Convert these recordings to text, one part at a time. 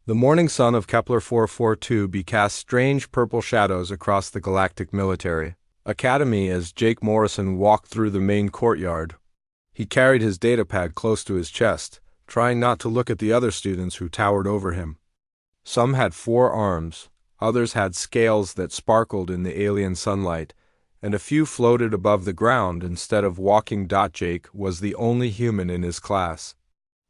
The morning sun of Kepler 442b cast strange purple shadows across the galactic military academy as Jake Morrison walked through the main courtyard. He carried his datapad close to his chest, trying not to look at the other students who towered over him. Some had 4 arms, others had scales that sparkled in the alien sunlight, and a few floated above the ground instead of walking. Jake was the only human in his class.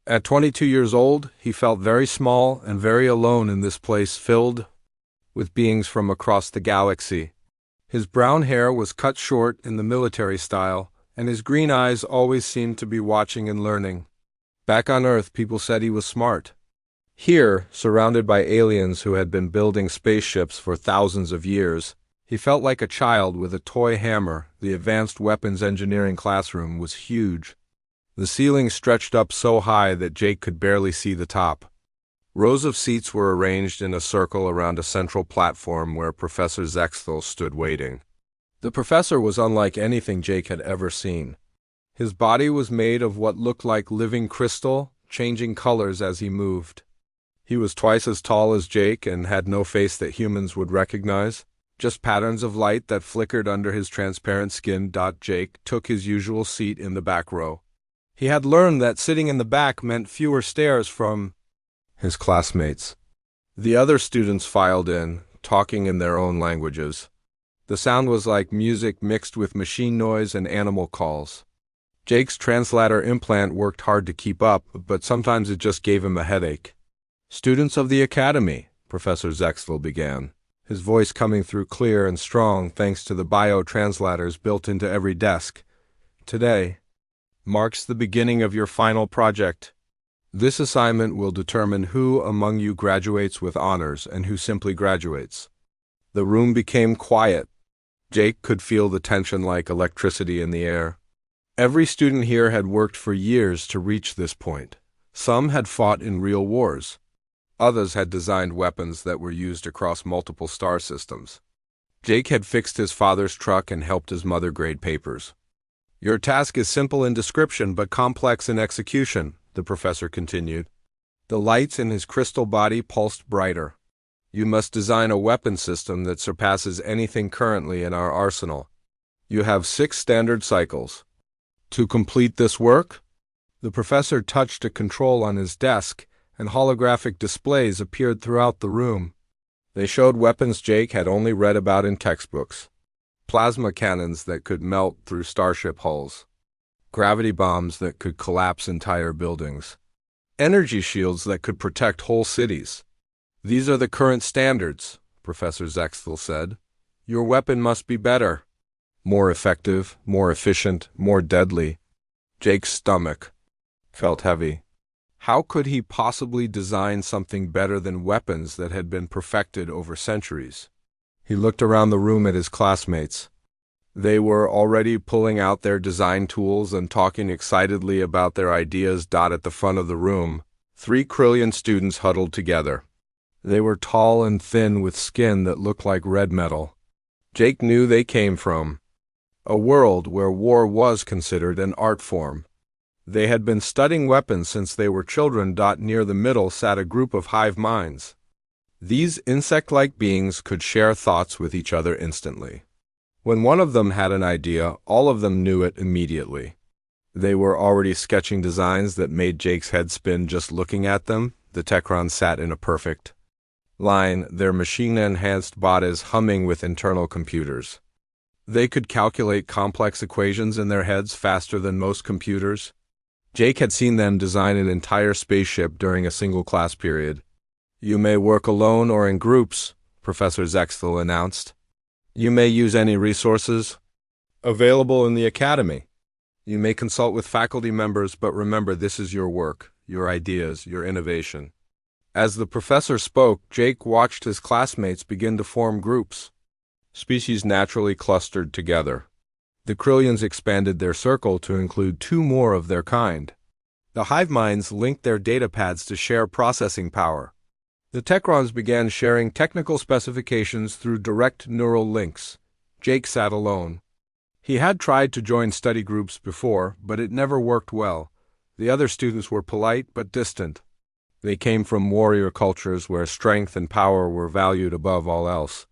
At 22 years old, he felt very small and very alone in this place filled with beings from across the galaxy. His brown hair was cut short in the military style, and his green eyes always seemed to be watching and learning. Back on Earth, people said he was smart. Here, surrounded by aliens who had been building spaceships for thousands of years, he felt like a child with a toy hammer. The advanced weapons engineering classroom was huge. The ceiling stretched up so high that Jake could barely see the top. Rows of seats were arranged in a circle around a central platform where Professor Zexthel stood waiting. The professor was unlike anything Jake had ever seen. His body was made of what looked like living crystal, changing colors as he moved. He was twice as tall as Jake and had no face that humans would recognize, just patterns of light that flickered under his transparent skin. Jake took his usual seat in the back row. He had learned that sitting in the back meant fewer stares from his classmates. The other students filed in, talking in their own languages. The sound was like music mixed with machine noise and animal calls. Jake's translator implant worked hard to keep up, but sometimes it just gave him a headache. "Students of the Academy," Professor Zexthel began, his voice coming through clear and strong thanks to the bio-translators built into every desk. "Today marks the beginning of your final project. This assignment will determine who among you graduates with honors and who simply graduates." The room became quiet. Jake could feel the tension like electricity in the air. Every student here had worked for years to reach this point. Some had fought in real wars. Others had designed weapons that were used across multiple star systems. Jake had fixed his father's truck and helped his mother grade papers. "Your task is simple in description but complex in execution," the professor continued. The lights in his crystal body pulsed brighter. "You must design a weapon system that surpasses anything currently in our arsenal. You have 6 standard cycles. To complete this work," the professor touched a control on his desk, and holographic displays appeared throughout the room. They showed weapons Jake had only read about in textbooks. Plasma cannons that could melt through starship hulls. Gravity bombs that could collapse entire buildings. Energy shields that could protect whole cities. "These are the current standards," Professor Zexthel said. "Your weapon must be better. More effective, more efficient, more deadly." Jake's stomach felt heavy. How could he possibly design something better than weapons that had been perfected over centuries? He looked around the room at his classmates. They were already pulling out their design tools and talking excitedly about their ideas. At the front of the room, 3 Krillian students huddled together. They were tall and thin with skin that looked like red metal. Jake knew they came from a world where war was considered an art form. They had been studying weapons since they were children. Near the middle sat a group of hive minds. These insect-like beings could share thoughts with each other instantly. When one of them had an idea, all of them knew it immediately. They were already sketching designs that made Jake's head spin just looking at them. The Techrons sat in a perfect line, their machine-enhanced bodies humming with internal computers. They could calculate complex equations in their heads faster than most computers. Jake had seen them design an entire spaceship during a single class period. "You may work alone or in groups," Professor Zexthel announced. "You may use any resources available in the Academy. You may consult with faculty members, but remember, this is your work, your ideas, your innovation." As the professor spoke, Jake watched his classmates begin to form groups. Species naturally clustered together. The Krillians expanded their circle to include 2 more of their kind. The hive minds linked their datapads to share processing power. The Techrons began sharing technical specifications through direct neural links. Jake sat alone. He had tried to join study groups before, but it never worked well. The other students were polite but distant. They came from warrior cultures where strength and power were valued above all else.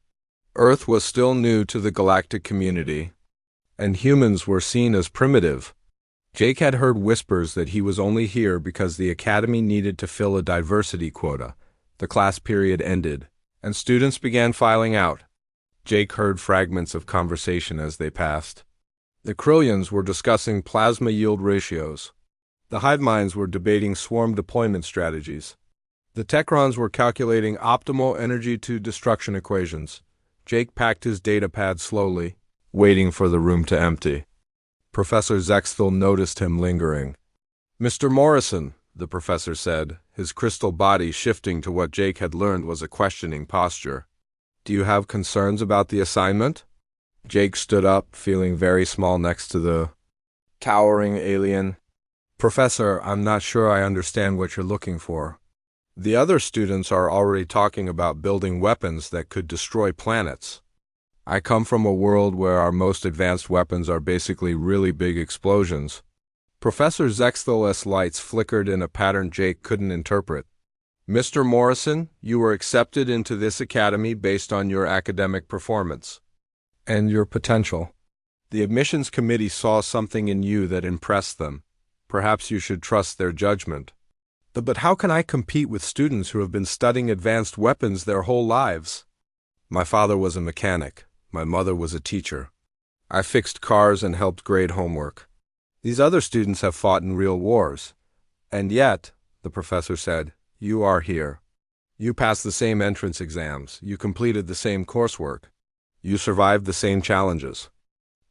Earth was still new to the galactic community, and humans were seen as primitive. Jake had heard whispers that he was only here because the academy needed to fill a diversity quota. The class period ended, and students began filing out. Jake heard fragments of conversation as they passed. The Krillians were discussing plasma yield ratios. The hive minds were debating swarm deployment strategies. The Techrons were calculating optimal energy-to-destruction equations. Jake packed his datapad slowly, waiting for the room to empty. Professor Zexthel noticed him lingering. "Mr. Morrison," the professor said, his crystal body shifting to what Jake had learned was a questioning posture. "Do you have concerns about the assignment?" Jake stood up, feeling very small next to the towering alien. "Professor, I'm not sure I understand what you're looking for. The other students are already talking about building weapons that could destroy planets. I come from a world where our most advanced weapons are basically really big explosions." Professor Zexthel's lights flickered in a pattern Jake couldn't interpret. "Mr. Morrison, you were accepted into this academy based on your academic performance and your potential. The admissions committee saw something in you that impressed them. Perhaps you should trust their judgment." But how can I compete with students who have been studying advanced weapons their whole lives?" "My father was a mechanic. My mother was a teacher. I fixed cars and helped grade homework. These other students have fought in real wars. And yet," the professor said, "you are here. You passed the same entrance exams. You completed the same coursework. You survived the same challenges.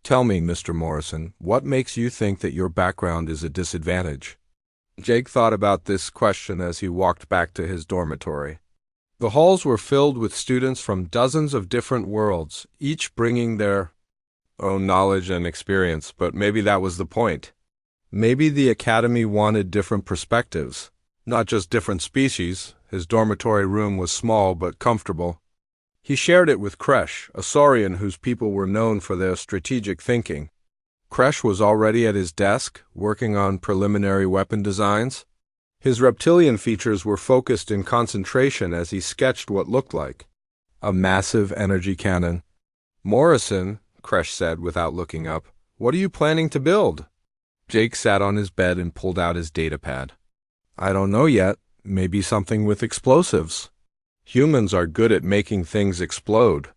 Tell me, Mr. Morrison, what makes you think that your background is a disadvantage?" Jake thought about this question as he walked back to his dormitory. The halls were filled with students from dozens of different worlds, each bringing their own knowledge and experience, but maybe that was the point. Maybe the academy wanted different perspectives, not just different species. His dormitory room was small but comfortable. He shared it with Kresh, a Saurian whose people were known for their strategic thinking. Kresh was already at his desk, working on preliminary weapon designs. His reptilian features were focused in concentration as he sketched what looked like a massive energy cannon. "Morrison," Kresh said without looking up, "what are you planning to build?" Jake sat on his bed and pulled out his datapad. "I don't know yet. Maybe something with explosives. Humans are good at making things explode."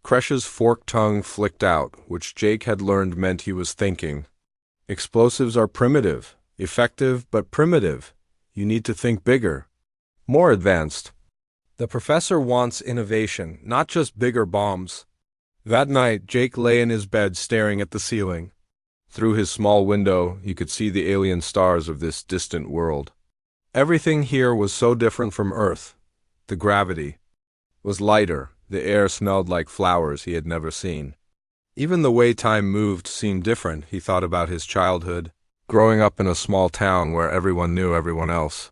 Kresh's forked tongue flicked out, which Jake had learned meant he was thinking. "Explosives are primitive, effective but primitive. You need to think bigger, more advanced. The professor wants innovation, not just bigger bombs." That night, Jake lay in his bed staring at the ceiling. Through his small window, he could see the alien stars of this distant world. Everything here was so different from Earth. The gravity was lighter. The air smelled like flowers he had never seen. Even the way time moved seemed different. He thought about his childhood, growing up in a small town where everyone knew everyone else.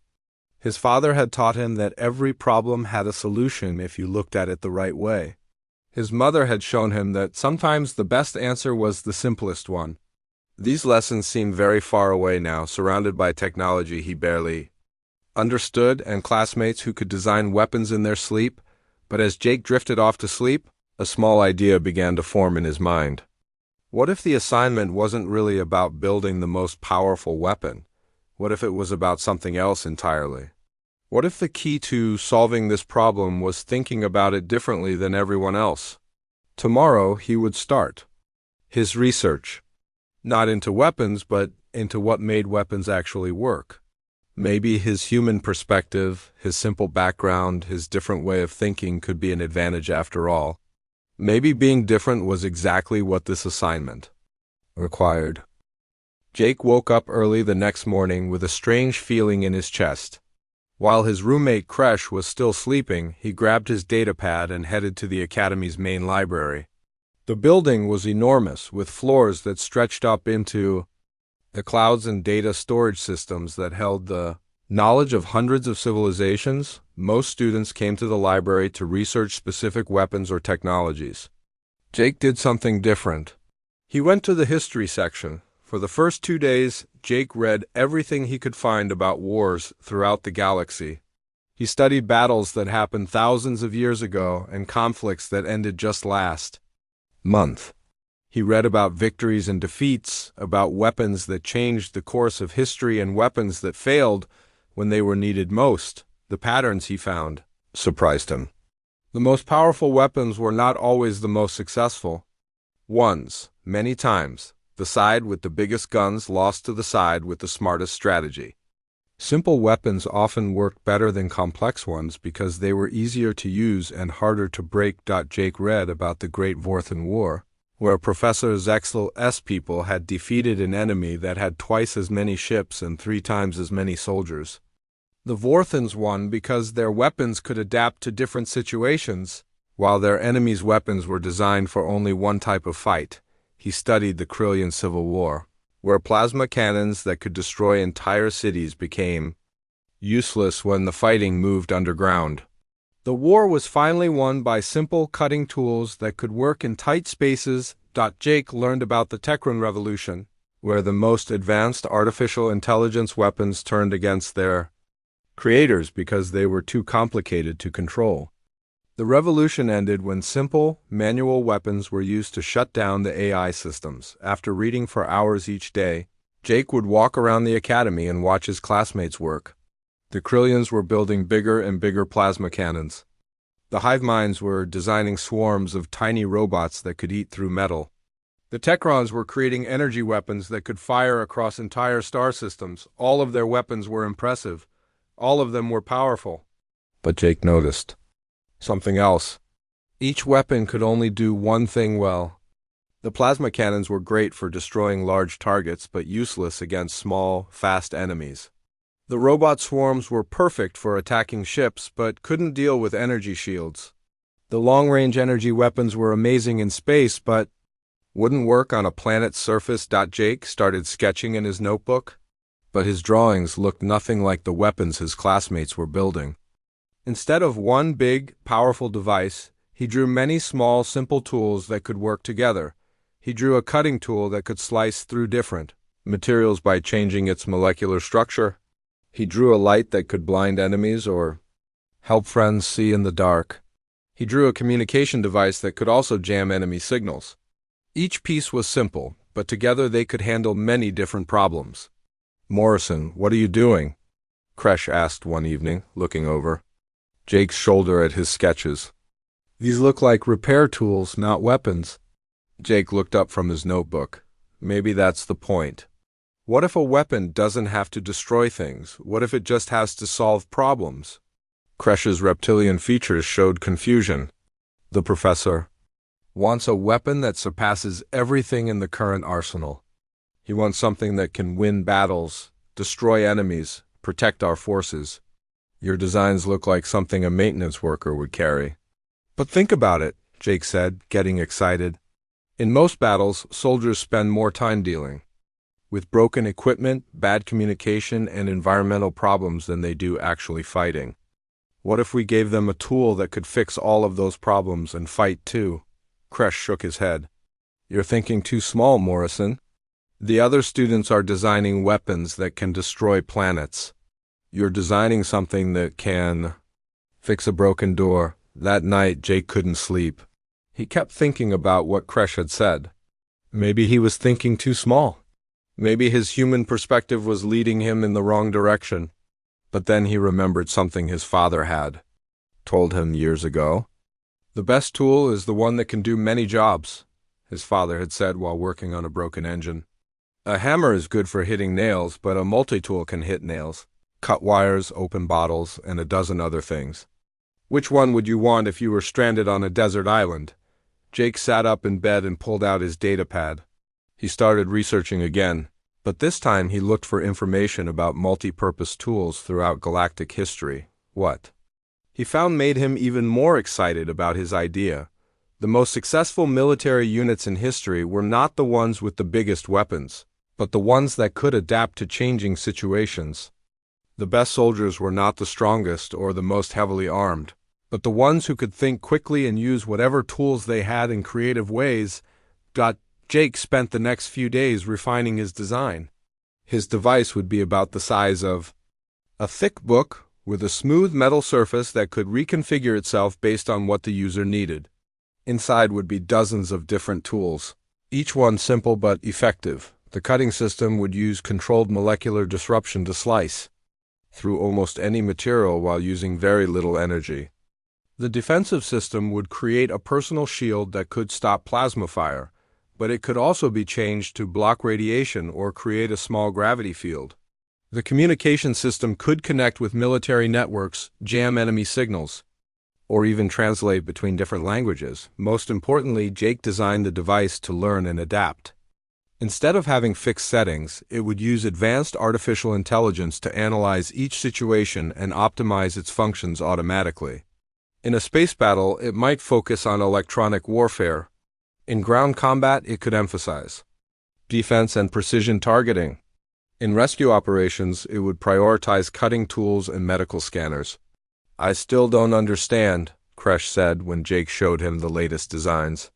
His father had taught him that every problem had a solution if you looked at it the right way. His mother had shown him that sometimes the best answer was the simplest one. These lessons seemed very far away now, surrounded by technology he barely understood and classmates who could design weapons in their sleep. But as Jake drifted off to sleep, a small idea began to form in his mind. What if the assignment wasn't really about building the most powerful weapon? What if it was about something else entirely? What if the key to solving this problem was thinking about it differently than everyone else? Tomorrow he would start his research, not into weapons, but into what made weapons actually work. Maybe his human perspective, his simple background, his different way of thinking could be an advantage after all. Maybe being different was exactly what this assignment required. Jake woke up early the next morning with a strange feeling in his chest. While his roommate Kresh was still sleeping, he grabbed his datapad and headed to the academy's main library. The building was enormous, with floors that stretched up into the clouds and data storage systems that held the knowledge of hundreds of civilizations. Most students came to the library to research specific weapons or technologies. Jake did something different. He went to the history section. For the first 2 days, Jake read everything he could find about wars throughout the galaxy. He studied battles that happened thousands of years ago and conflicts that ended just last month. He read about victories and defeats, about weapons that changed the course of history and weapons that failed when they were needed most. The patterns he found surprised him. The most powerful weapons were not always the most successful ones. Many times, the side with the biggest guns lost to the side with the smartest strategy. Simple weapons often worked better than complex ones because they were easier to use and harder to break. Jake read about the Great Vorthen War, where Professor Zexel's people had defeated an enemy that had twice as many ships and 3 times as many soldiers. The Vorthens won because their weapons could adapt to different situations, while their enemies' weapons were designed for only one type of fight. He studied the Krillian Civil War, where plasma cannons that could destroy entire cities became useless when the fighting moved underground. The war was finally won by simple cutting tools that could work in tight spaces. Jake learned about the Techron Revolution, where the most advanced artificial intelligence weapons turned against their creators because they were too complicated to control. The revolution ended when simple, manual weapons were used to shut down the AI systems. After reading for hours each day, Jake would walk around the academy and watch his classmates work. The Krillians were building bigger and bigger plasma cannons. The hive minds were designing swarms of tiny robots that could eat through metal. The Techrons were creating energy weapons that could fire across entire star systems. All of their weapons were impressive. All of them were powerful. But Jake noticed something else. Each weapon could only do one thing well. The plasma cannons were great for destroying large targets, but useless against small, fast enemies. The robot swarms were perfect for attacking ships, but couldn't deal with energy shields. The long-range energy weapons were amazing in space, but wouldn't work on a planet's surface. Jake started sketching in his notebook, but his drawings looked nothing like the weapons his classmates were building. Instead of one big, powerful device, he drew many small, simple tools that could work together. He drew a cutting tool that could slice through different materials by changing its molecular structure. He drew a light that could blind enemies or help friends see in the dark. He drew a communication device that could also jam enemy signals. Each piece was simple, but together they could handle many different problems. "Morrison, what are you doing?" Kresh asked one evening, looking over Jake's shoulder at his sketches. "These look like repair tools, not weapons." Jake looked up from his notebook. Maybe that's the point. What if a weapon doesn't have to destroy things? What if it just has to solve problems? Kresh's reptilian features showed confusion. The professor wants a weapon that surpasses everything in the current arsenal. He wants something that can win battles, destroy enemies, protect our forces. Your designs look like something a maintenance worker would carry. But think about it, Jake said, getting excited. In most battles, soldiers spend more time dealing with broken equipment, bad communication, and environmental problems than they do actually fighting. What if we gave them a tool that could fix all of those problems and fight too? Kresh shook his head. You're thinking too small, Morrison. The other students are designing weapons that can destroy planets. You're designing something that can fix a broken door. That night, Jake couldn't sleep. He kept thinking about what Kresh had said. Maybe he was thinking too small. Maybe his human perspective was leading him in the wrong direction. But then he remembered something his father had told him years ago. The best tool is the one that can do many jobs, his father had said while working on a broken engine. A hammer is good for hitting nails, but a multi-tool can hit nails, cut wires, open bottles, and a dozen other things. Which one would you want if you were stranded on a desert island? Jake sat up in bed and pulled out his datapad. He started researching again, but this time he looked for information about multi-purpose tools throughout galactic history. What he found made him even more excited about his idea. The most successful military units in history were not the ones with the biggest weapons, but the ones that could adapt to changing situations. The best soldiers were not the strongest or the most heavily armed, but the ones who could think quickly and use whatever tools they had in creative ways. Jake spent the next few days refining his design. His device would be about the size of a thick book, with a smooth metal surface that could reconfigure itself based on what the user needed. Inside would be dozens of different tools, each one simple but effective. The cutting system would use controlled molecular disruption to slice through almost any material while using very little energy. The defensive system would create a personal shield that could stop plasma fire, but it could also be changed to block radiation or create a small gravity field. The communication system could connect with military networks, jam enemy signals, or even translate between different languages. Most importantly, Jake designed the device to learn and adapt. Instead of having fixed settings, it would use advanced artificial intelligence to analyze each situation and optimize its functions automatically. In a space battle, it might focus on electronic warfare. In ground combat, it could emphasize defense and precision targeting. In rescue operations, it would prioritize cutting tools and medical scanners. "I still don't understand," Kresh said when Jake showed him the latest designs.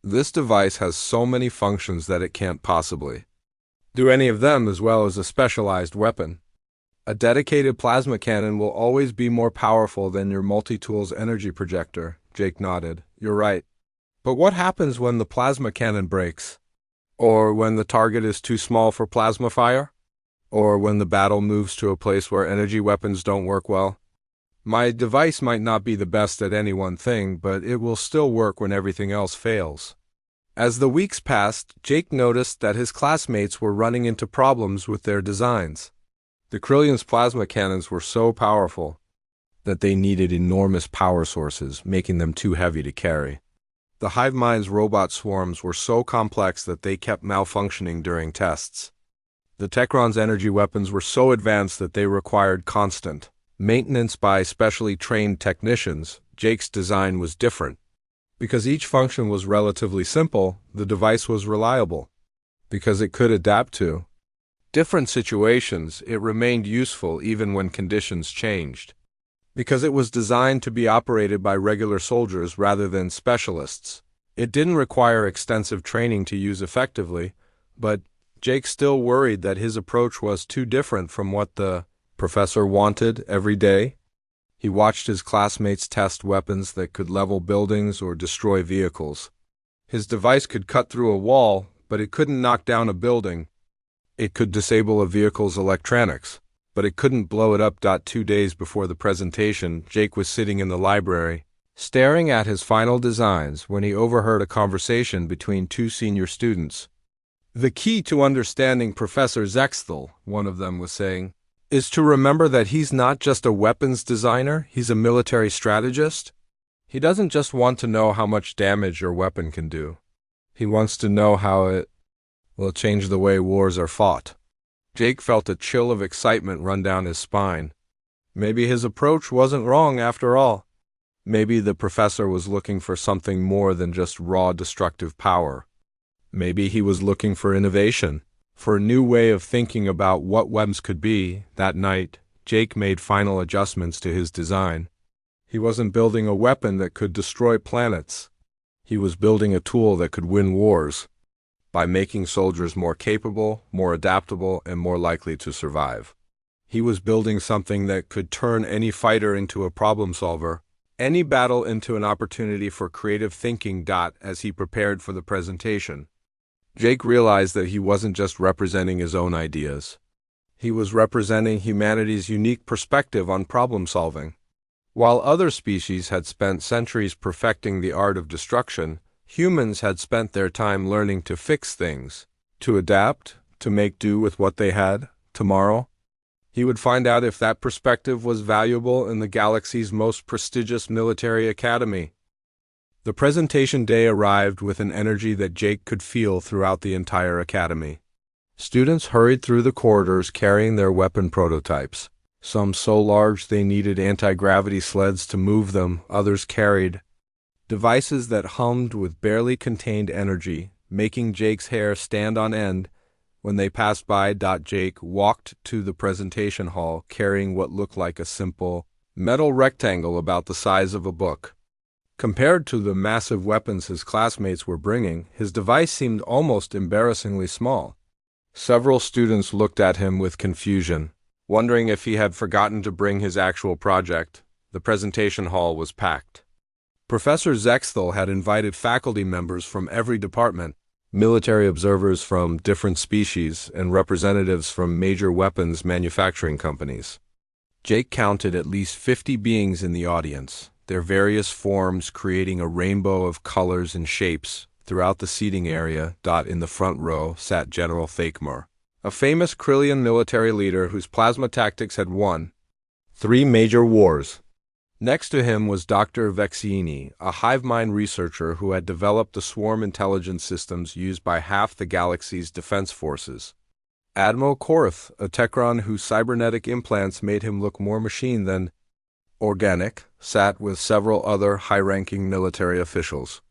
"This device has so many functions that it can't possibly do any of them as well as a specialized weapon. A dedicated plasma cannon will always be more powerful than your multi-tools energy projector." Jake nodded. "You're right. But what happens when the plasma cannon breaks? Or when the target is too small for plasma fire? Or when the battle moves to a place where energy weapons don't work well? My device might not be the best at any one thing, but it will still work when everything else fails." As the weeks passed, Jake noticed that his classmates were running into problems with their designs. The Krillion's plasma cannons were so powerful that they needed enormous power sources, making them too heavy to carry. The Hive Mind's robot swarms were so complex that they kept malfunctioning during tests. The Techron's energy weapons were so advanced that they required constant maintenance by specially trained technicians. Jake's design was different. Because each function was relatively simple, the device was reliable. Because it could adapt to different situations, it remained useful even when conditions changed. Because it was designed to be operated by regular soldiers rather than specialists, it didn't require extensive training to use effectively, but Jake still worried that his approach was too different from what the professor wanted every day. He watched his classmates test weapons that could level buildings or destroy vehicles. His device could cut through a wall, but it couldn't knock down a building. It could disable a vehicle's electronics, but it couldn't blow it up. 2 days before the presentation, Jake was sitting in the library, staring at his final designs when he overheard a conversation between two senior students. "The key to understanding Professor Zexthel," one of them was saying, "is to remember that he's not just a weapons designer, he's a military strategist. He doesn't just want to know how much damage your weapon can do. He wants to know how it will change the way wars are fought." Jake felt a chill of excitement run down his spine. Maybe his approach wasn't wrong after all. Maybe the professor was looking for something more than just raw destructive power. Maybe he was looking for innovation, for a new way of thinking about what weapons could be. That night, Jake made final adjustments to his design. He wasn't building a weapon that could destroy planets. He was building a tool that could win wars by making soldiers more capable, more adaptable, and more likely to survive. He was building something that could turn any fighter into a problem solver, any battle into an opportunity for creative thinking. As he prepared for the presentation, Jake realized that he wasn't just representing his own ideas. He was representing humanity's unique perspective on problem solving. While other species had spent centuries perfecting the art of destruction, humans had spent their time learning to fix things, to adapt, to make do with what they had. Tomorrow, he would find out if that perspective was valuable in the galaxy's most prestigious military academy. The presentation day arrived with an energy that Jake could feel throughout the entire academy. Students hurried through the corridors carrying their weapon prototypes. Some so large they needed anti-gravity sleds to move them, others carried devices that hummed with barely contained energy, making Jake's hair stand on end when they passed by. Jake walked to the presentation hall carrying what looked like a simple metal rectangle about the size of a book. Compared to the massive weapons his classmates were bringing, his device seemed almost embarrassingly small. Several students looked at him with confusion. Wondering if he had forgotten to bring his actual project, the presentation hall was packed. Professor Zexthel had invited faculty members from every department, military observers from different species, and representatives from major weapons manufacturing companies. Jake counted at least 50 beings in the audience, their various forms creating a rainbow of colors and shapes. Throughout the seating area, in the front row, sat General Thakmor, a famous Krillian military leader whose plasma tactics had won 3 major wars. Next to him was Dr. Vexini, a hive mind researcher who had developed the swarm intelligence systems used by half the galaxy's defense forces. Admiral Korath, a Techron whose cybernetic implants made him look more machine than organic, sat with several other high-ranking military officials.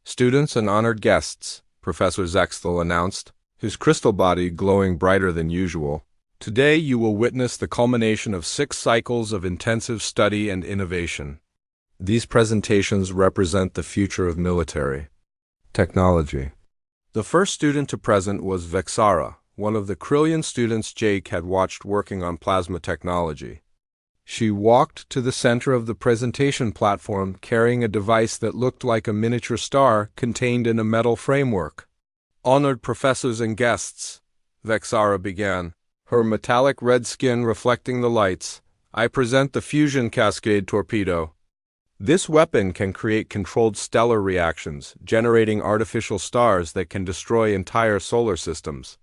Students and honored guests, Professor Zexthel announced, his crystal body glowing brighter than usual. Today you will witness the culmination of 6 cycles of intensive study and innovation. These presentations represent the future of military technology. The first student to present was Vexara, one of the Krillian students Jake had watched working on plasma technology. She walked to the center of the presentation platform carrying a device that looked like a miniature star contained in a metal framework. Honored professors and guests, Vexara began, her metallic red skin reflecting the lights, I present the Fusion Cascade Torpedo. This weapon can create controlled stellar reactions, generating artificial stars that can destroy entire solar systems.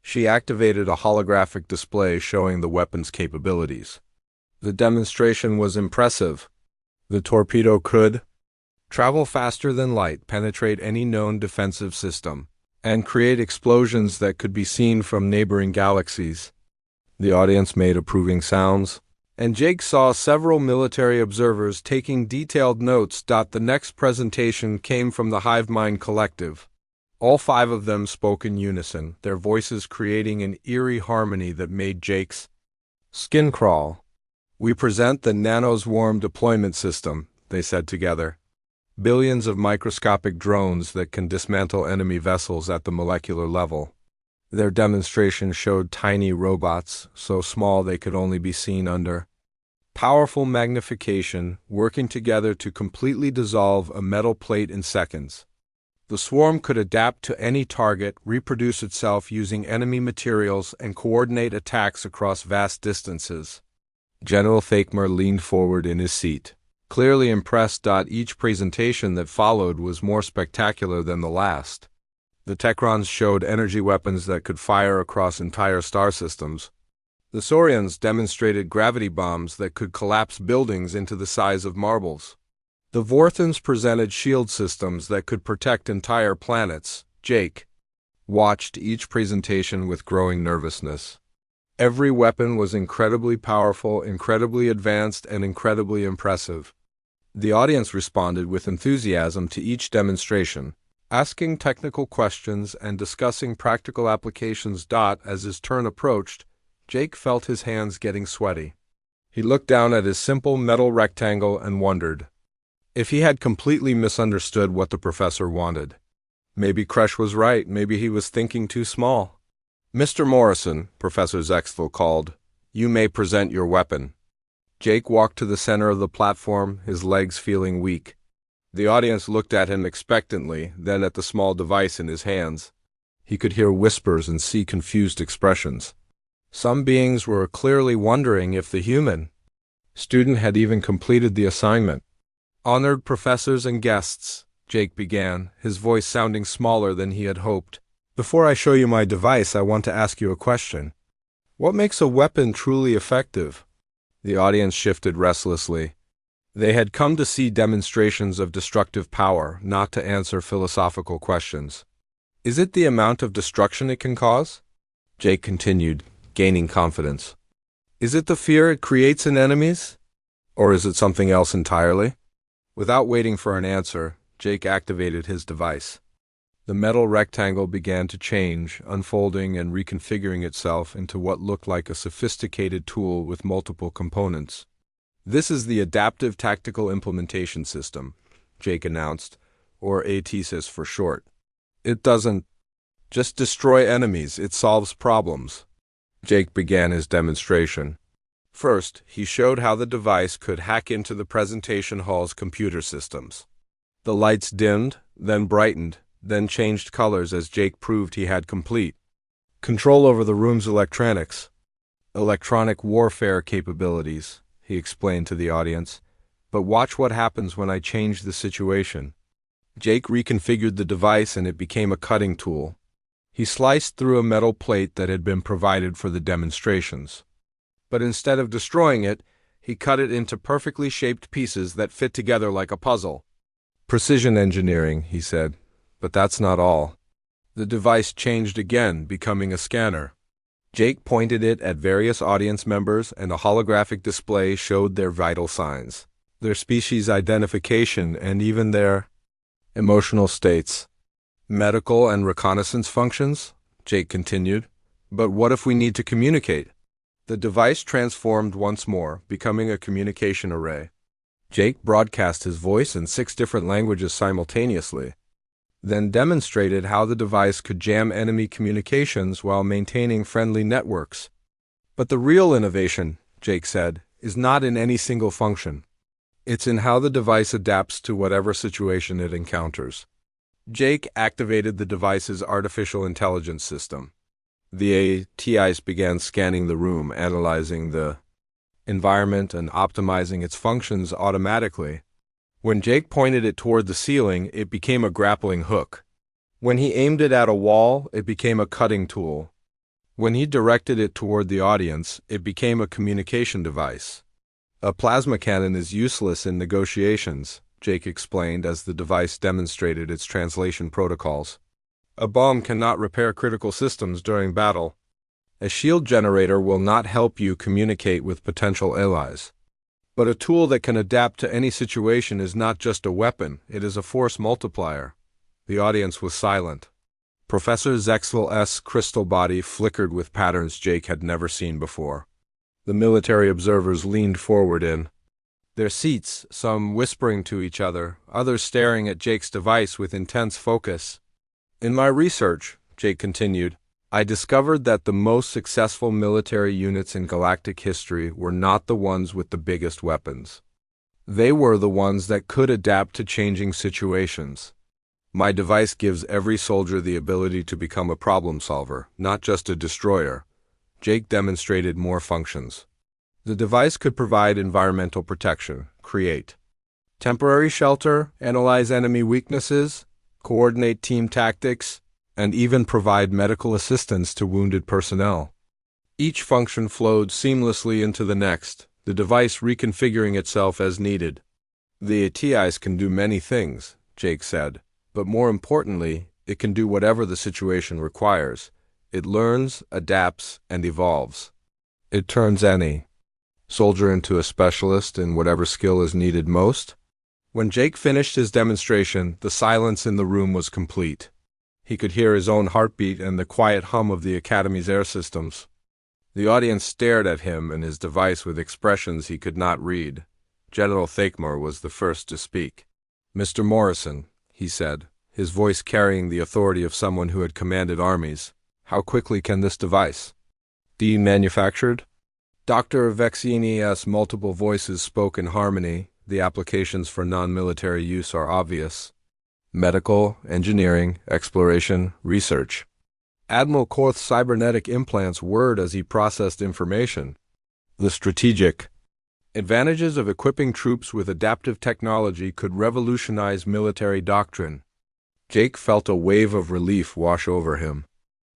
She activated a holographic display showing the weapon's capabilities. The demonstration was impressive. The torpedo could travel faster than light, penetrate any known defensive system, and create explosions that could be seen from neighboring galaxies. The audience made approving sounds, and Jake saw several military observers taking detailed notes. The next presentation came from the Hive Mind Collective. All 5 of them spoke in unison, their voices creating an eerie harmony that made Jake's skin crawl. We present the Nanoswarm Deployment System, they said together. Billions of microscopic drones that can dismantle enemy vessels at the molecular level. Their demonstration showed tiny robots, so small they could only be seen under powerful magnification, working together to completely dissolve a metal plate in seconds. The swarm could adapt to any target, reproduce itself using enemy materials, and coordinate attacks across vast distances. General Thakmor leaned forward in his seat, clearly impressed. Each presentation that followed was more spectacular than the last. The Techrons showed energy weapons that could fire across entire star systems. The Saurians demonstrated gravity bombs that could collapse buildings into the size of marbles. The Vorthans presented shield systems that could protect entire planets. Jake watched each presentation with growing nervousness. Every weapon was incredibly powerful, incredibly advanced, and incredibly impressive. The audience responded with enthusiasm to each demonstration, asking technical questions and discussing practical applications. As his turn approached, Jake felt his hands getting sweaty. He looked down at his simple metal rectangle and wondered if he had completely misunderstood what the professor wanted. Maybe Kresh was right, maybe he was thinking too small. Mr. Morrison, Professor Zexthel called, you may present your weapon. Jake walked to the center of the platform, his legs feeling weak. The audience looked at him expectantly, then at the small device in his hands. He could hear whispers and see confused expressions. Some beings were clearly wondering if the human student had even completed the assignment. Honored professors and guests, Jake began, his voice sounding smaller than he had hoped. Before I show you my device, I want to ask you a question. What makes a weapon truly effective? The audience shifted restlessly. They had come to see demonstrations of destructive power, not to answer philosophical questions. Is it the amount of destruction it can cause? Jake continued, gaining confidence. Is it the fear it creates in enemies? Or is it something else entirely? Without waiting for an answer, Jake activated his device. The metal rectangle began to change, unfolding and reconfiguring itself into what looked like a sophisticated tool with multiple components. This is the Adaptive Tactical Implementation System, Jake announced, or ATSIS for short. It doesn't just destroy enemies, it solves problems. Jake began his demonstration. First, he showed how the device could hack into the presentation hall's computer systems. The lights dimmed, then brightened, then changed colors as Jake proved he had complete control over the room's electronics. Electronic warfare capabilities, he explained to the audience. But watch what happens when I change the situation. Jake reconfigured the device and it became a cutting tool. He sliced through a metal plate that had been provided for the demonstrations. But instead of destroying it, he cut it into perfectly shaped pieces that fit together like a puzzle. Precision engineering, he said. But that's not all. The device changed again, becoming a scanner. Jake pointed it at various audience members and a holographic display showed their vital signs, their species identification, and even their emotional states. Medical and reconnaissance functions, Jake continued. But what if we need to communicate? The device transformed once more, becoming a communication array. Jake broadcast his voice in 6 different languages simultaneously, then demonstrated how the device could jam enemy communications while maintaining friendly networks. But the real innovation, Jake said, is not in any single function. It's in how the device adapts to whatever situation it encounters. Jake activated the device's artificial intelligence system. The ATIs began scanning the room, analyzing the environment and optimizing its functions automatically. When Jake pointed it toward the ceiling, it became a grappling hook. When he aimed it at a wall, it became a cutting tool. When he directed it toward the audience, it became a communication device. A plasma cannon is useless in negotiations, Jake explained as the device demonstrated its translation protocols. A bomb cannot repair critical systems during battle. A shield generator will not help you communicate with potential allies. But a tool that can adapt to any situation is not just a weapon, it is a force multiplier. The audience was silent. Professor Zexville's crystal body flickered with patterns Jake had never seen before. The military observers leaned forward in their seats, some whispering to each other, others staring at Jake's device with intense focus. In my research, Jake continued, I discovered that the most successful military units in galactic history were not the ones with the biggest weapons. They were the ones that could adapt to changing situations. My device gives every soldier the ability to become a problem solver, not just a destroyer. Jake demonstrated more functions. The device could provide environmental protection, create temporary shelter, analyze enemy weaknesses, coordinate team tactics, and even provide medical assistance to wounded personnel. Each function flowed seamlessly into the next, the device reconfiguring itself as needed. The ATIs can do many things, Jake said, but more importantly, it can do whatever the situation requires. It learns, adapts, and evolves. It turns any soldier into a specialist in whatever skill is needed most. When Jake finished his demonstration, the silence in the room was complete. He could hear his own heartbeat and the quiet hum of the Academy's air systems. The audience stared at him and his device with expressions he could not read. General Thakmor was the first to speak. Mr. Morrison, he said, his voice carrying the authority of someone who had commanded armies, how quickly can this device be manufactured? Dr. Vexini's multiple voices spoke in harmony. The applications for non-military use are obvious. Medical, engineering, exploration, research. Admiral Korth's cybernetic implants whirred as he processed information. The strategic advantages of equipping troops with adaptive technology could revolutionize military doctrine. Jake felt a wave of relief wash over him.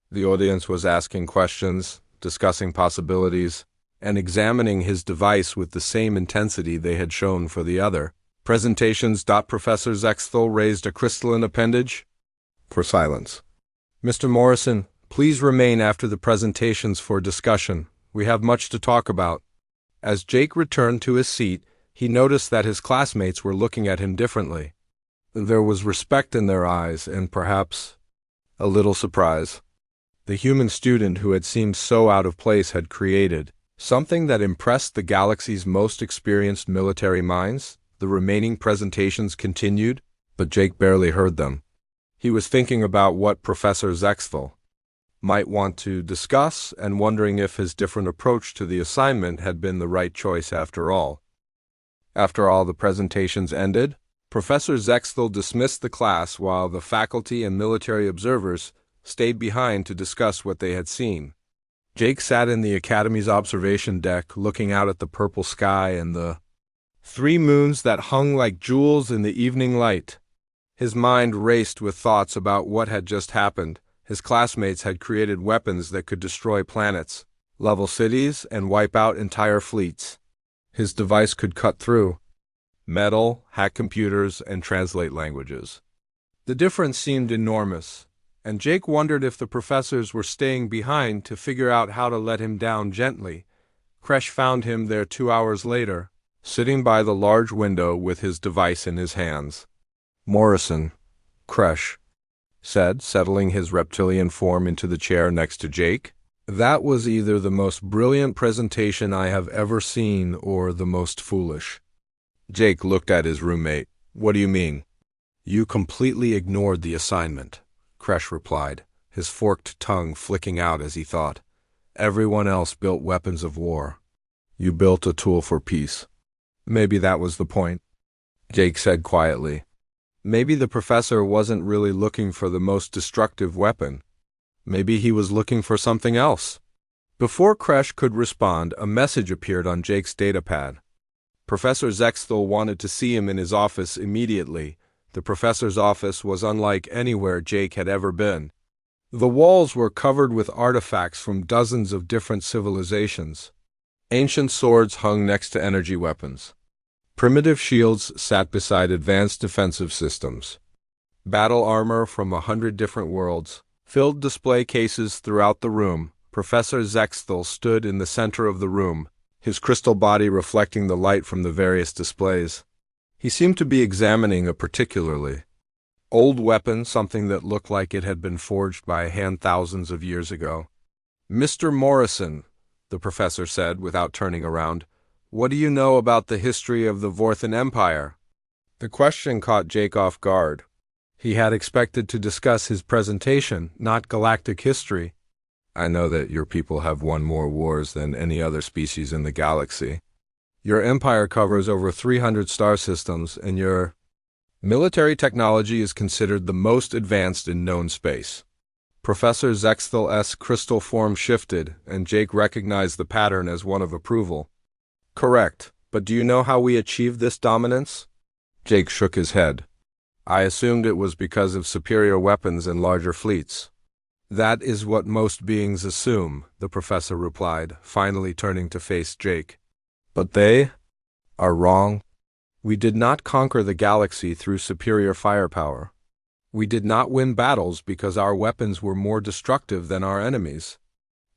The audience was asking questions, discussing possibilities, and examining his device with the same intensity they had shown for the other. Presentations. Professor Zexville raised a crystalline appendage for silence. Mr. Morrison, please remain after the presentations for discussion. We have much to talk about. As Jake returned to his seat, he noticed that his classmates were looking at him differently. There was respect in their eyes and perhaps a little surprise. The human student who had seemed so out of place had created something that impressed the galaxy's most experienced military minds. The remaining presentations continued, but Jake barely heard them. He was thinking about what Professor Zexville might want to discuss, and wondering if his different approach to the assignment had been the right choice after all. After all the presentations ended, Professor Zexthel dismissed the class while the faculty and military observers stayed behind to discuss what they had seen. Jake sat in the Academy's observation deck, looking out at the purple sky and the 3 moons that hung like jewels in the evening light. His mind raced with thoughts about what had just happened. His classmates had created weapons that could destroy planets, level cities, and wipe out entire fleets. His device could cut through metal, hack computers, and translate languages. The difference seemed enormous, and Jake wondered if the professors were staying behind to figure out how to let him down gently. Kresh found him there 2 hours later, sitting by the large window with his device in his hands. "Morrison," Kresh said, settling his reptilian form into the chair next to Jake. "That was either the most brilliant presentation I have ever seen or the most foolish." Jake looked at his roommate. "What do you mean?" "You completely ignored the assignment," Kresh replied, his forked tongue flicking out as he thought. "Everyone else built weapons of war. You built a tool for peace." "Maybe that was the point," Jake said quietly. "Maybe the professor wasn't really looking for the most destructive weapon. Maybe he was looking for something else." Before Kresh could respond, a message appeared on Jake's datapad. Professor Zexthel wanted to see him in his office immediately. The professor's office was unlike anywhere Jake had ever been. The walls were covered with artifacts from dozens of different civilizations. Ancient swords hung next to energy weapons. Primitive shields sat beside advanced defensive systems. Battle armor from 100 different worlds filled display cases throughout the room. Professor Zexthel stood in the center of the room, his crystal body reflecting the light from the various displays. He seemed to be examining a particularly old weapon, something that looked like it had been forged by a hand thousands of years ago. "Mr. Morrison," the professor said without turning around, "what do you know about the history of the Vorthan Empire?" The question caught Jake off guard. He had expected to discuss his presentation, not galactic history. "I know that your people have won more wars than any other species in the galaxy. Your empire covers over 300 star systems, and your military technology is considered the most advanced in known space." Professor Zexthel's crystal form shifted, and Jake recognized the pattern as one of approval. "Correct, but do you know how we achieved this dominance?" Jake shook his head. "I assumed it was because of superior weapons and larger fleets." "That is what most beings assume," the professor replied, finally turning to face Jake. "But they are wrong. We did not conquer the galaxy through superior firepower. We did not win battles because our weapons were more destructive than our enemies."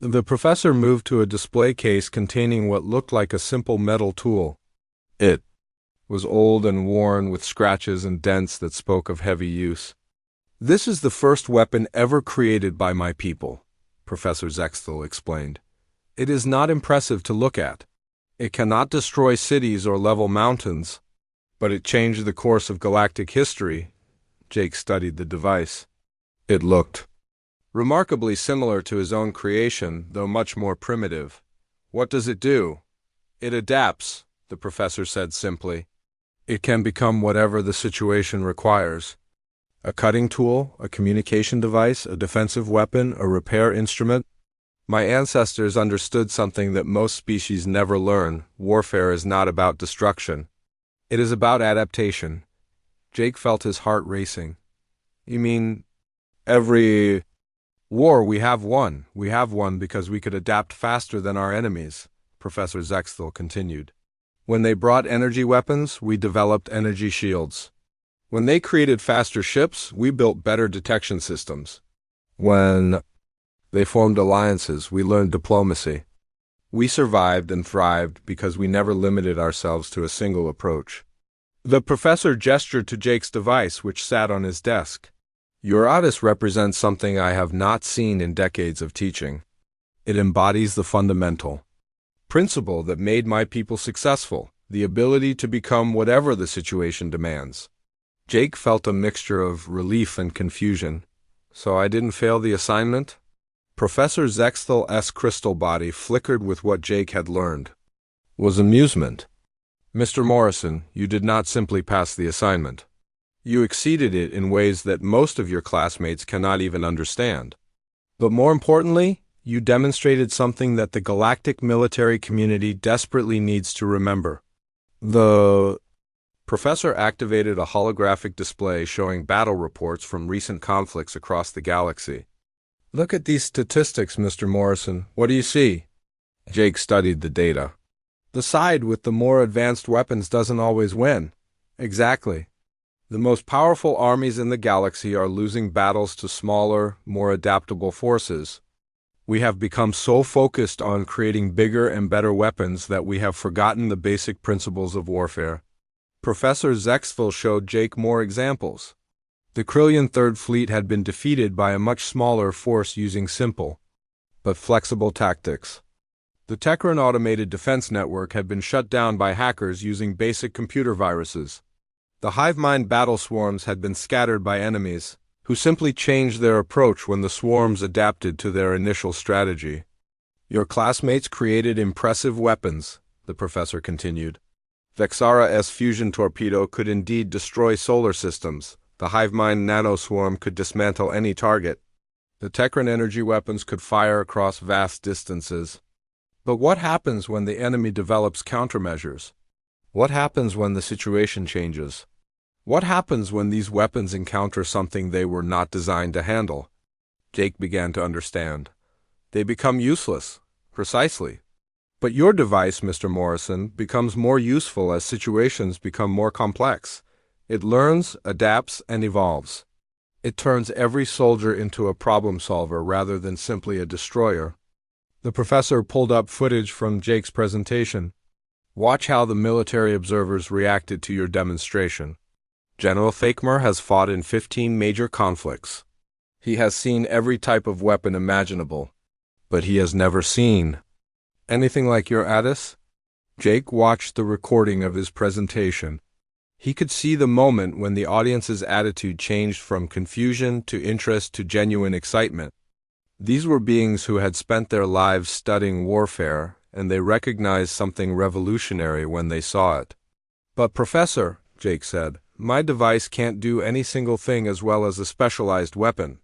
The professor moved to a display case containing what looked like a simple metal tool. It was old and worn, with scratches and dents that spoke of heavy use. "This is the first weapon ever created by my people," Professor Zexthel explained. "It is not impressive to look at. It cannot destroy cities or level mountains, but it changed the course of galactic history." Jake studied the device. It looked remarkably similar to his own creation, though much more primitive. "What does it do?" "It adapts," the professor said simply. "It can become whatever the situation requires. A cutting tool, a communication device, a defensive weapon, a repair instrument. My ancestors understood something that most species never learn. Warfare is not about destruction. It is about adaptation." Jake felt his heart racing. "You mean every war we have won? We have won because we could adapt faster than our enemies," Professor Zexthel continued. "When they brought energy weapons, we developed energy shields. When they created faster ships, we built better detection systems. When they formed alliances, we learned diplomacy. We survived and thrived because we never limited ourselves to a single approach." The professor gestured to Jake's device, which sat on his desk. "Your Odyssey represents something I have not seen in decades of teaching. It embodies the fundamental principle that made my people successful, the ability to become whatever the situation demands." Jake felt a mixture of relief and confusion. "So I didn't fail the assignment?" Professor Zexthal's crystal body flickered with what Jake had learned. Was amusement. Mr. Morrison, you did not simply pass the assignment. You exceeded it in ways that most of your classmates cannot even understand. But more importantly, you demonstrated something that the galactic military community desperately needs to remember. The professor activated a holographic display showing battle reports from recent conflicts across the galaxy. Look at these statistics, Mr. Morrison. What do you see? Jake studied the data. The side with the more advanced weapons doesn't always win. Exactly. The most powerful armies in the galaxy are losing battles to smaller, more adaptable forces. We have become so focused on creating bigger and better weapons that we have forgotten the basic principles of warfare. Professor Zextal showed Jake more examples. The Krillian Third Fleet had been defeated by a much smaller force using simple, but flexible tactics. The Tekran Automated Defense Network had been shut down by hackers using basic computer viruses. The hive mind battle swarms had been scattered by enemies, who simply changed their approach when the swarms adapted to their initial strategy. Your classmates created impressive weapons, the professor continued. Vexara's fusion torpedo could indeed destroy solar systems. The hive mind nanoswarm could dismantle any target. The Tekran energy weapons could fire across vast distances. But what happens when the enemy develops countermeasures? What happens when the situation changes? What happens when these weapons encounter something they were not designed to handle? Jake began to understand. They become useless. Precisely. But your device, Mr. Morrison, becomes more useful as situations become more complex. It learns, adapts, and evolves. It turns every soldier into a problem solver rather than simply a destroyer. The professor pulled up footage from Jake's presentation. Watch how the military observers reacted to your demonstration. General Thakmer has fought in 15 major conflicts. He has seen every type of weapon imaginable, but he has never seen anything like your Addis. Jake watched the recording of his presentation. He could see the moment when the audience's attitude changed from confusion to interest to genuine excitement. These were beings who had spent their lives studying warfare, and they recognized something revolutionary when they saw it. But Professor, Jake said, my device can't do any single thing as well as a specialized weapon.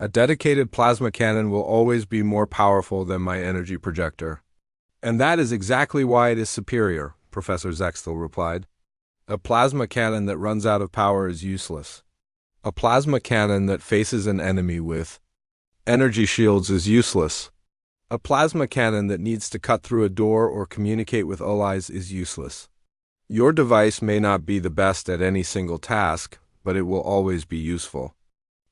A dedicated plasma cannon will always be more powerful than my energy projector. And that is exactly why it is superior, Professor Zextal replied. A plasma cannon that runs out of power is useless. A plasma cannon that faces an enemy with energy shields is useless. A plasma cannon that needs to cut through a door or communicate with allies is useless. Your device may not be the best at any single task, but it will always be useful.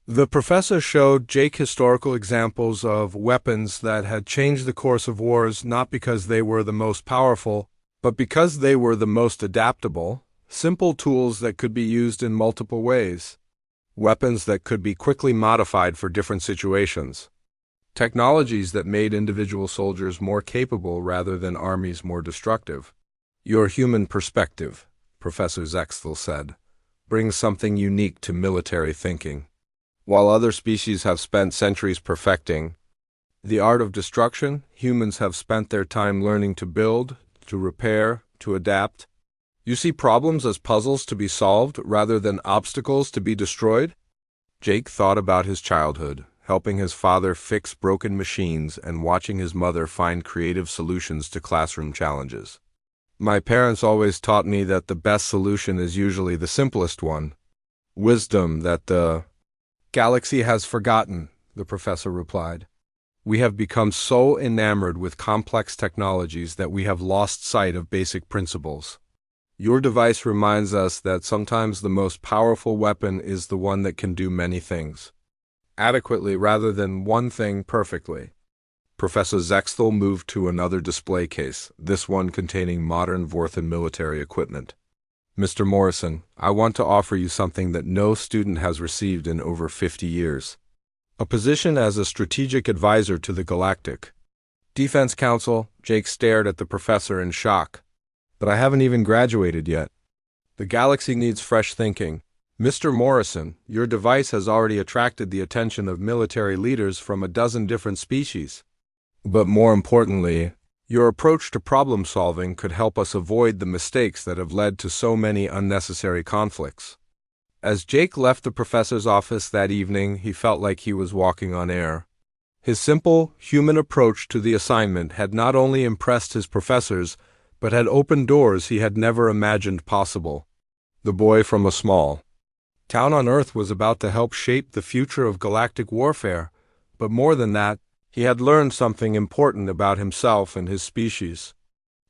The professor showed Jake historical examples of weapons that had changed the course of wars not because they were the most powerful, but because they were the most adaptable, simple tools that could be used in multiple ways. Weapons that could be quickly modified for different situations. Technologies that made individual soldiers more capable rather than armies more destructive. Your human perspective, Professor Zextal said, brings something unique to military thinking. While other species have spent centuries perfecting the art of destruction, humans have spent their time learning to build, to repair, to adapt. You see problems as puzzles to be solved rather than obstacles to be destroyed? Jake thought about his childhood, helping his father fix broken machines and watching his mother find creative solutions to classroom challenges. My parents always taught me that the best solution is usually the simplest one. Wisdom that the galaxy has forgotten, the professor replied. We have become so enamored with complex technologies that we have lost sight of basic principles. Your device reminds us that sometimes the most powerful weapon is the one that can do many things adequately rather than one thing perfectly. Professor Zextal moved to another display case, this one containing modern Vorthan military equipment. Mr. Morrison, I want to offer you something that no student has received in over 50 years. A position as a strategic advisor to the Galactic Defense Council. Jake stared at the professor in shock. But I haven't even graduated yet. The galaxy needs fresh thinking. Mr. Morrison, your device has already attracted the attention of military leaders from a dozen different species. But more importantly, your approach to problem solving could help us avoid the mistakes that have led to so many unnecessary conflicts. As Jake left the professor's office that evening, he felt like he was walking on air. His simple, human approach to the assignment had not only impressed his professors, but had opened doors he had never imagined possible. The boy from a small town on Earth was about to help shape the future of galactic warfare, but more than that, he had learned something important about himself and his species.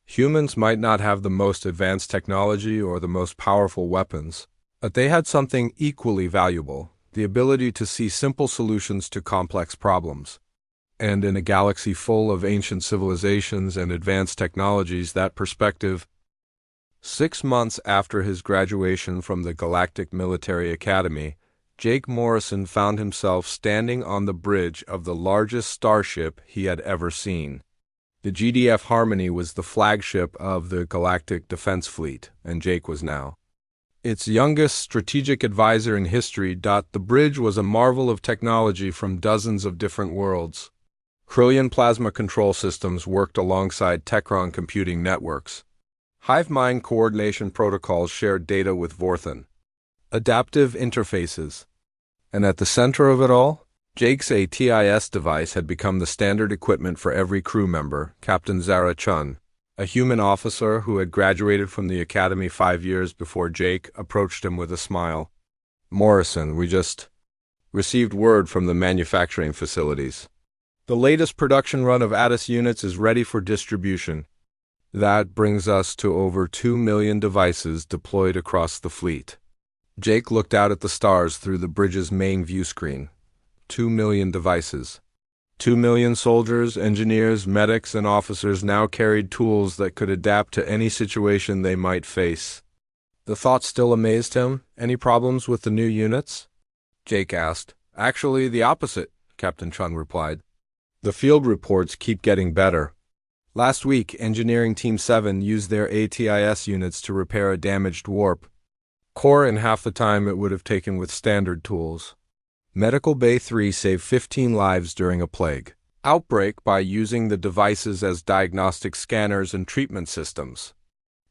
Humans might not have the most advanced technology or the most powerful weapons, but they had something equally valuable: the ability to see simple solutions to complex problems. And in a galaxy full of ancient civilizations and advanced technologies, that perspective. 6 months after his graduation from the Galactic Military Academy, Jake Morrison found himself standing on the bridge of the largest starship he had ever seen. The GDF Harmony was the flagship of the Galactic Defense Fleet, and Jake was now its youngest strategic advisor in history. The bridge was a marvel of technology from dozens of different worlds. Trillion plasma control systems worked alongside Techron computing networks. Hive mind coordination protocols shared data with Vorthan. Adaptive interfaces. And at the center of it all, Jake's ATIS device had become the standard equipment for every crew member. Captain Zara Chun, a human officer who had graduated from the academy 5 years before Jake, approached him with a smile. "Morrison, we just received word from the manufacturing facilities. The latest production run of ATIS units is ready for distribution. That brings us to over 2 million devices deployed across the fleet." Jake looked out at the stars through the bridge's main view screen. 2 million devices. 2 million soldiers, engineers, medics, and officers now carried tools that could adapt to any situation they might face. The thought still amazed him. "Any problems with the new units?" Jake asked. "Actually, the opposite," Captain Chun replied. "The field reports keep getting better. Last week, Engineering Team 7 used their ATIS units to repair a damaged warp core in half the time it would have taken with standard tools. Medical Bay 3 saved 15 lives during a plague outbreak by using the devices as diagnostic scanners and treatment systems."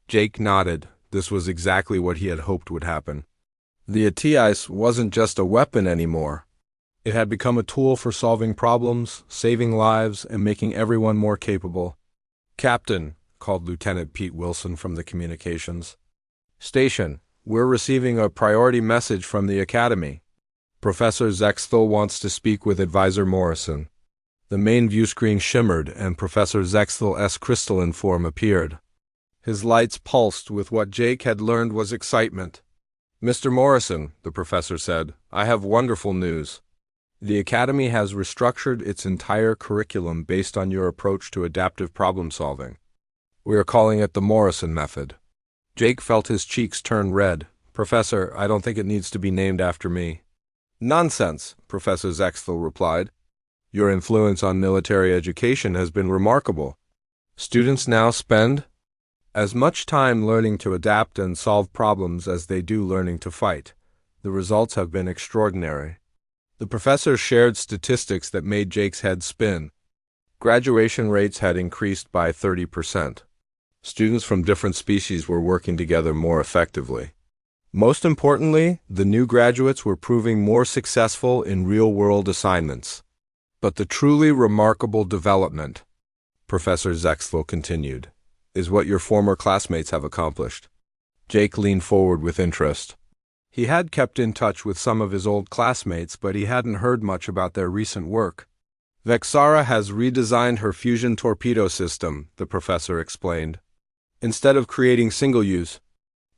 Jake nodded. This was exactly what he had hoped would happen. The ATIS wasn't just a weapon anymore. It had become a tool for solving problems, saving lives, and making everyone more capable. "Captain," called Lieutenant Pete Wilson from the communications station, "we're receiving a priority message from the Academy. Professor Zexthel wants to speak with Advisor Morrison." The main view screen shimmered, and Professor Zexthel's crystalline form appeared. His lights pulsed with what Jake had learned was excitement. "Mr. Morrison," the professor said, "I have wonderful news. The Academy has restructured its entire curriculum based on your approach to adaptive problem solving. We are calling it the Morrison Method." Jake felt his cheeks turn red. "Professor, I don't think it needs to be named after me." "Nonsense," Professor Zexthel replied. "Your influence on military education has been remarkable. Students now spend as much time learning to adapt and solve problems as they do learning to fight. The results have been extraordinary." The professor shared statistics that made Jake's head spin. Graduation rates had increased by 30%. Students from different species were working together more effectively. Most importantly, the new graduates were proving more successful in real-world assignments. "But the truly remarkable development," Professor Zexthel continued, "is what your former classmates have accomplished." Jake leaned forward with interest. He had kept in touch with some of his old classmates, but he hadn't heard much about their recent work. "Vexara has redesigned her fusion torpedo system," the professor explained. "Instead of creating single-use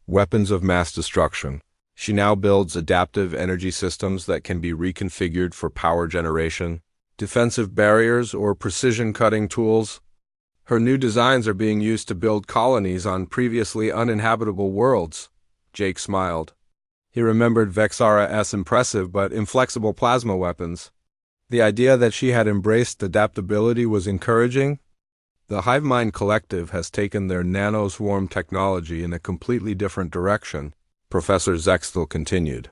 weapons of mass destruction, she now builds adaptive energy systems that can be reconfigured for power generation, defensive barriers, or precision-cutting tools. Her new designs are being used to build colonies on previously uninhabitable worlds." Jake smiled. He remembered Vexara's impressive but inflexible plasma weapons. The idea that she had embraced adaptability was encouraging. The Hive Mind Collective has taken their nanoswarm technology in a completely different direction, Professor Zextel continued.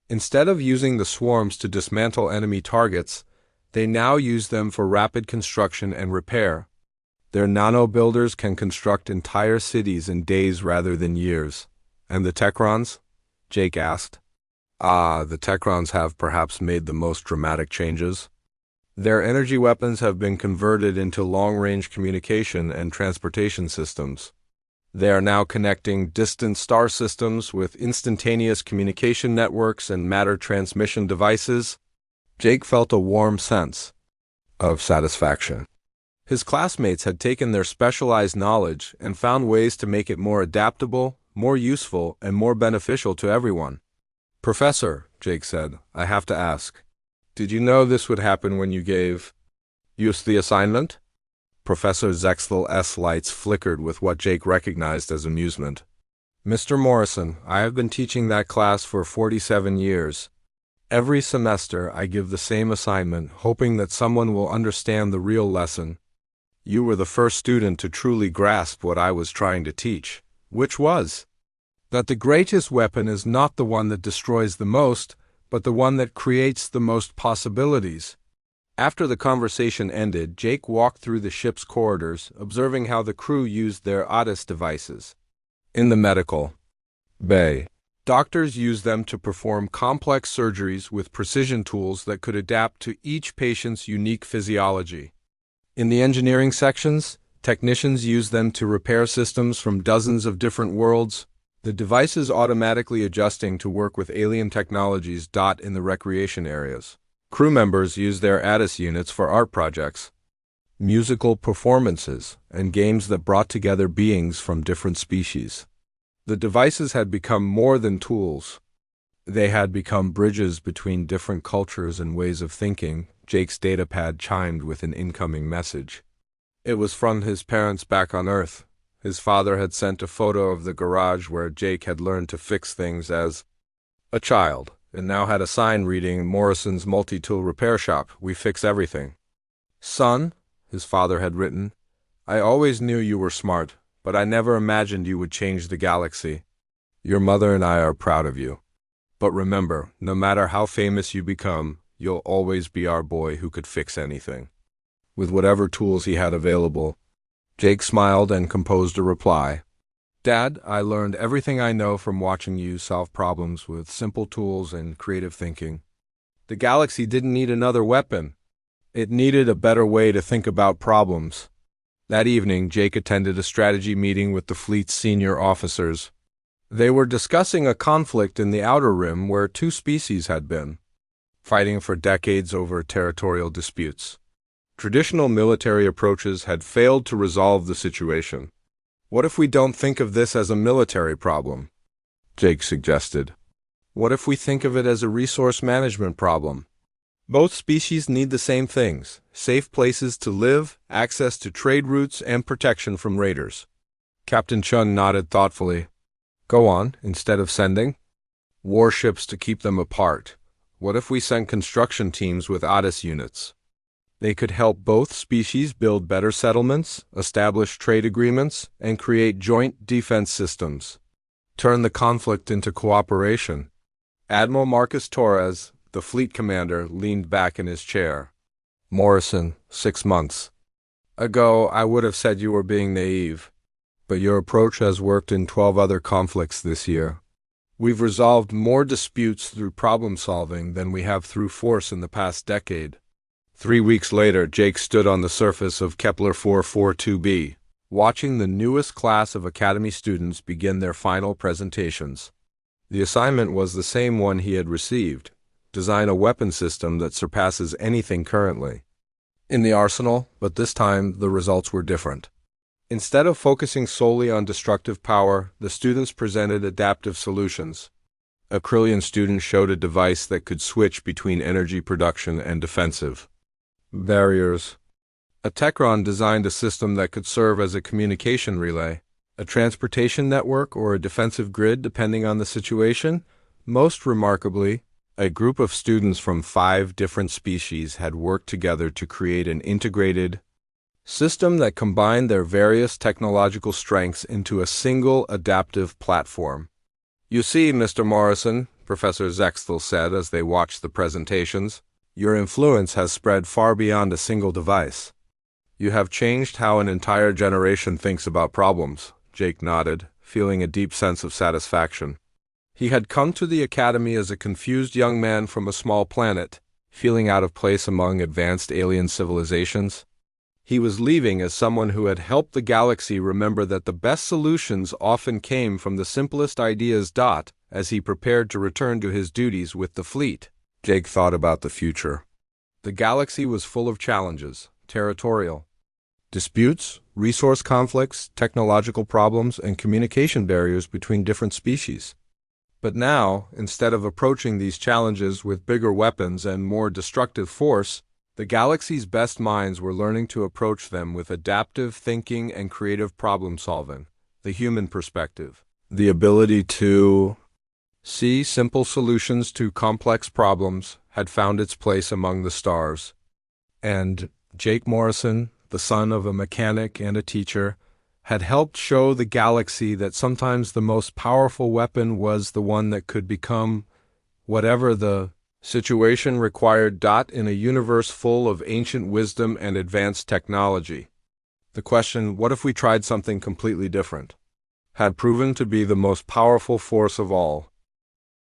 Instead of using the swarms to dismantle enemy targets, they now use them for rapid construction and repair. Their nano-builders can construct entire cities in days rather than years. And the Techrons? Jake asked. The Techrons have perhaps made the most dramatic changes. Their energy weapons have been converted into long-range communication and transportation systems. They are now connecting distant star systems with instantaneous communication networks and matter transmission devices. Jake felt a warm sense of satisfaction. His classmates had taken their specialized knowledge and found ways to make it more adaptable, more useful, and more beneficial to everyone. Professor, Jake said, I have to ask, did you know this would happen when you gave us the assignment? Professor Zextel's lights flickered with what Jake recognized as amusement. Mr. Morrison, I have been teaching that class for 47 years. Every semester I give the same assignment, hoping that someone will understand the real lesson. You were the first student to truly grasp what I was trying to teach, which was that the greatest weapon is not the one that destroys the most, but the one that creates the most possibilities. After the conversation ended, Jake walked through the ship's corridors, observing how the crew used their ODIS devices. In the medical bay, doctors used them to perform complex surgeries with precision tools that could adapt to each patient's unique physiology. In the engineering sections, technicians used them to repair systems from dozens of different worlds, the devices automatically adjusting to work with alien technologies. In the recreation areas, crew members used their ADIS units for art projects, musical performances, and games that brought together beings from different species. The devices had become more than tools. They had become bridges between different cultures and ways of thinking. Jake's datapad chimed with an incoming message. It was from his parents back on Earth. His father had sent a photo of the garage where Jake had learned to fix things as a child, and now had a sign reading, Morrison's Multi-Tool Repair Shop, we fix everything. Son, his father had written, I always knew you were smart, but I never imagined you would change the galaxy. Your mother and I are proud of you. But remember, no matter how famous you become, you'll always be our boy who could fix anything. With whatever tools he had available, Jake smiled and composed a reply. Dad, I learned everything I know from watching you solve problems with simple tools and creative thinking. The galaxy didn't need another weapon. It needed a better way to think about problems. That evening, Jake attended a strategy meeting with the fleet's senior officers. They were discussing a conflict in the Outer Rim where two species had been fighting for decades over territorial disputes. Traditional military approaches had failed to resolve the situation. What if we don't think of this as a military problem? Jake suggested. What if we think of it as a resource management problem? Both species need the same things: safe places to live, access to trade routes, and protection from raiders. Captain Chun nodded thoughtfully. Go on, instead of sending warships to keep them apart, what if we sent construction teams with ODIS units? They could help both species build better settlements, establish trade agreements, and create joint defense systems. Turn the conflict into cooperation. Admiral Marcus Torres, the fleet commander, leaned back in his chair. Morrison, 6 months ago, I would have said you were being naive, but your approach has worked in 12 other conflicts this year. We've resolved more disputes through problem solving than we have through force in the past decade. 3 weeks later, Jake stood on the surface of Kepler 442b, watching the newest class of Academy students begin their final presentations. The assignment was the same one he had received: design a weapon system that surpasses anything currently in the arsenal, but this time the results were different. Instead of focusing solely on destructive power, the students presented adaptive solutions. A Krillian student showed a device that could switch between energy production and defensive barriers. A Techron designed a system that could serve as a communication relay, a transportation network, or a defensive grid depending on the situation. Most remarkably, a group of students from 5 different species had worked together to create an integrated system that combined their various technological strengths into a single adaptive platform. You see, Mr. Morrison, Professor Zextel said as they watched the presentations, your influence has spread far beyond a single device. You have changed how an entire generation thinks about problems, Jake nodded, feeling a deep sense of satisfaction. He had come to the academy as a confused young man from a small planet, feeling out of place among advanced alien civilizations. He was leaving as someone who had helped the galaxy remember that the best solutions often came from the simplest ideas. As he prepared to return to his duties with the fleet, Jake thought about the future. The galaxy was full of challenges, territorial disputes, resource conflicts, technological problems, and communication barriers between different species. But now, instead of approaching these challenges with bigger weapons and more destructive force, the galaxy's best minds were learning to approach them with adaptive thinking and creative problem-solving, the human perspective, the ability to see simple solutions to complex problems had found its place among the stars. And Jake Morrison, the son of a mechanic and a teacher, had helped show the galaxy that sometimes the most powerful weapon was the one that could become whatever the situation required. In a universe full of ancient wisdom and advanced technology, the question, what if we tried something completely different, had proven to be the most powerful force of all.